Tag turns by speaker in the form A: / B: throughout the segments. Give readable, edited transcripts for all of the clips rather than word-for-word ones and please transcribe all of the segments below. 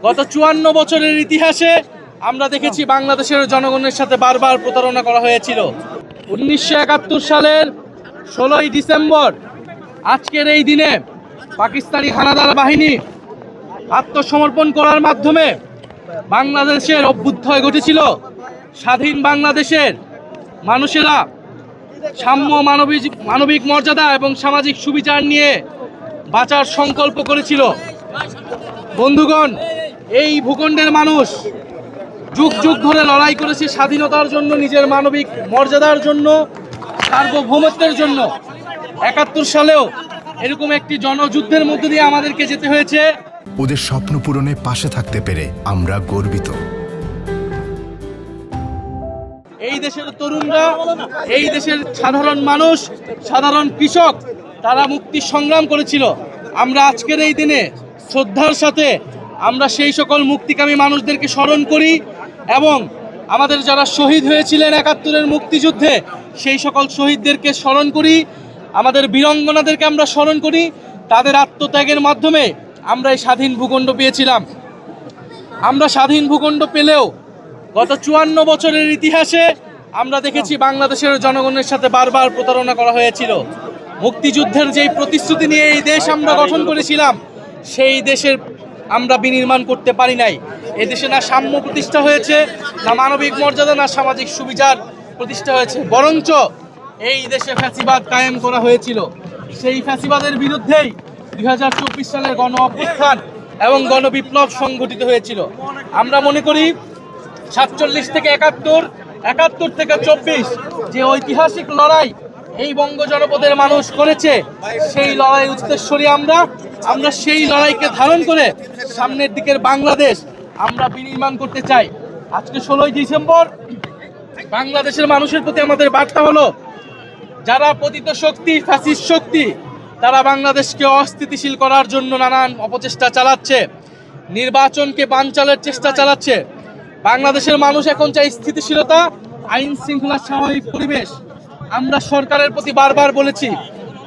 A: গত ৫৪ বছরের ইতিহাসে আমরা দেখেছি বাংলাদেশের জনগণের সাথে বারবার প্রতারণা করা হয়েছিল। ১৯৭১ সালের ১৬ই ডিসেম্বর আজকের এই দিনে পাকিস্তানি হানাদার বাহিনী আত্মসমর্পণ করার মাধ্যমে বাংলাদেশের অভ্যুদয় ঘটেছিল। স্বাধীন বাংলাদেশের মানুষেরা সাম্য, মানবিক মর্যাদা এবং সামাজিক সুবিচার নিয়ে বাঁচার সংকল্প করেছিল। বন্ধুগণ, এই ভূখণ্ডের মানুষ যুগ যুগ ধরে লড়াই করেছে স্বাধীনতার জন্য, নিজের মানবিক মর্যাদার জন্য, সার্বভৌমত্বের জন্য। ৭১ সালেও এরকম একটি জনযুদ্ধের মধ্য দিয়ে আমাদেরকে যেতে হয়েছে।
B: ওদের স্বপ্ন পূরণে পাশে থাকতে পেরে আমরা গর্বিত।
A: এই দেশের তরুণরা, এই দেশের সাধারণ মানুষ, সাধারণ কৃষক, তারা মুক্তি সংগ্রাম করেছিল। আমরা আজকের এই দিনে শ্রদ্ধার সাথে আমরা সেই সকল মুক্তিকামী মানুষদেরকে স্মরণ করি এবং আমাদের যারা শহীদ হয়েছিলেন ৭১-এর মুক্তিযুদ্ধে সেই সকল শহীদদেরকে স্মরণ করি, আমাদের বীরাঙ্গনাদেরকে আমরা স্মরণ করি। তাদের আত্মত্যাগের মাধ্যমে আমরা এই স্বাধীন ভূখণ্ড পেয়েছিলাম। আমরা স্বাধীন ভূখণ্ড পেলেও গত ৫৪ বছরের ইতিহাসে আমরা দেখেছি বাংলাদেশের জনগণের সাথে বারবার প্রতারণা করা হয়েছিল। মুক্তিযুদ্ধের যেই প্রতিশ্রুতি নিয়ে এই দেশ আমরা গঠন করেছিলাম, সেই দেশের আমরা বিনির্মাণ করতে পারি নাই। এই দেশে না সাম্য প্রতিষ্ঠা হয়েছে, না মানবিক মর্যাদা, না সামাজিক সুবিচার প্রতিষ্ঠা হয়েছে। বরঞ্চ এই দেশে ফ্যাসিবাদ কায়েম করা হয়েছিল। সেই ফ্যাসিবাদের বিরুদ্ধেই ২০২৪ সালের গণ অভ্যুত্থান এবং গণবিপ্লব সংঘটিত হয়েছিল। আমরা মনে করি ৪৭ থেকে ৭১, ৭১ থেকে ২৪ যে ঐতিহাসিক লড়াই এই বঙ্গ জনপদের মানুষ করেছে, সেই লড়াই উদ্দেশ্যে আমরা সেই লড়াইকে ধারণ করে সামনের দিকের বাংলাদেশ আমরা বিনির্মাণ করতে চাই। আজকে ১৬ই ডিসেম্বর বাংলাদেশের মানুষের প্রতি আমাদের বার্তা হলো, যারা পতিত শক্তি, ফ্যাসিস্ট শক্তি, তারা বাংলাদেশকে অস্থিতিশীল করার জন্য নানান অপচেষ্টা চালাচ্ছে, নির্বাচনকে বানচালের চেষ্টা চালাচ্ছে। বাংলাদেশের মানুষ এখন চাই স্থিতিশীলতা, আইন শৃঙ্খলা, স্বাভাবিক পরিবেশ। আমরা সরকারের প্রতি বারবার বলেছি,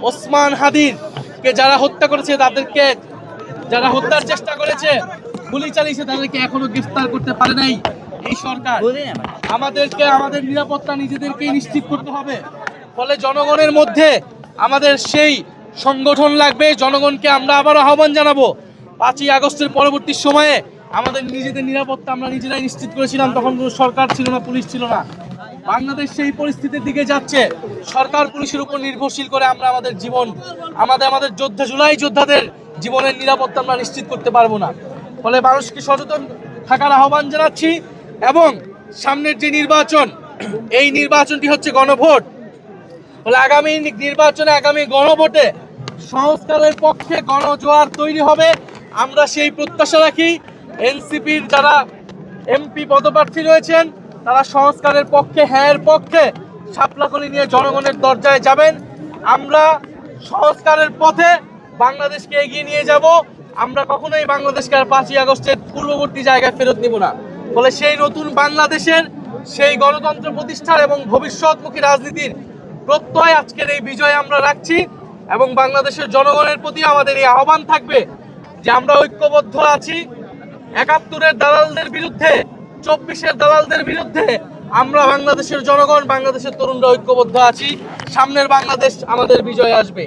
A: ওসমান হাদিকে যারা হত্যা করেছে, তাদেরকে যারা হত্যার চেষ্টা করেছে, গুলি চালিয়েছে, তাদেরকে এখনো গ্রেফতার করতে পারে নাই এই সরকার। আমাদেরকে আমাদের নিরাপত্তা নিজেদেরকেই নিশ্চিত করতে হবে। ফলে জনগণের মধ্যে আমাদের সেই সংগঠন লাগবে। জনগণকে আমরা আবার আহ্বান জানাবো, ৫ই আগস্টের পরবর্তী সময়ে আমাদের নিজেদের নিরাপত্তা আমরা নিজেরাই নিশ্চিত করেছিলাম। তখন কোনো সরকার ছিল না, পুলিশ ছিল না। বাংলাদেশ সেই পরিস্থিতির দিকে যাচ্ছে। সরকার পুলিশের উপর নির্ভরশীল করে আমরা আমাদের জীবন, আমাদের যোদ্ধা, জুলাই যোদ্ধাদের জীবনের নিরাপত্তা আমরা নিশ্চিত করতে পারবো না। ফলে মানুষকে সচেতন থাকার আহ্বান জানাচ্ছি। এবং সামনের যে নির্বাচন, এই নির্বাচনটি হচ্ছে গণভোট। ফলে আগামী নির্বাচনে, আগামী গণভোটে সংস্কারের পক্ষে গণজোয়ার তৈরি হবে। আমরা সেই প্রত্যাশা রাখি। এনসিপির যারা এমপি পদপ্রার্থী রয়েছেন, তারা সংস্কারের পক্ষে, হ্যাঁর পক্ষে শাপলাকলি নিয়ে জনগণের দরজায় যাবেন। আমরা সংস্কারের পথে বাংলাদেশকে এগিয়ে নিয়ে যাব। আমরা কখনোই বাংলাদেশকে আর ৫ই আগস্টের পূর্ববর্তী জায়গায় ফেরত নিব না। ফলে সেই নতুন বাংলাদেশের, সেই গণতন্ত্র প্রতিষ্ঠার এবং ভবিষ্যৎমুখী রাজনীতির প্রত্যয় আজকের এই বিজয় আমরা রাখছি। এবং বাংলাদেশের জনগণের প্রতি আমাদের এই আহ্বান থাকবে যে আমরা ঐক্যবদ্ধ আছি। ৭১-এর দালালদের বিরুদ্ধে, ২৪-এর দালালদের বিরুদ্ধে আমরা বাংলাদেশের জনগণ, বাংলাদেশের তরুণরা ঐক্যবদ্ধ আছি। সামনের বাংলাদেশ আমাদের বিজয় আসবে।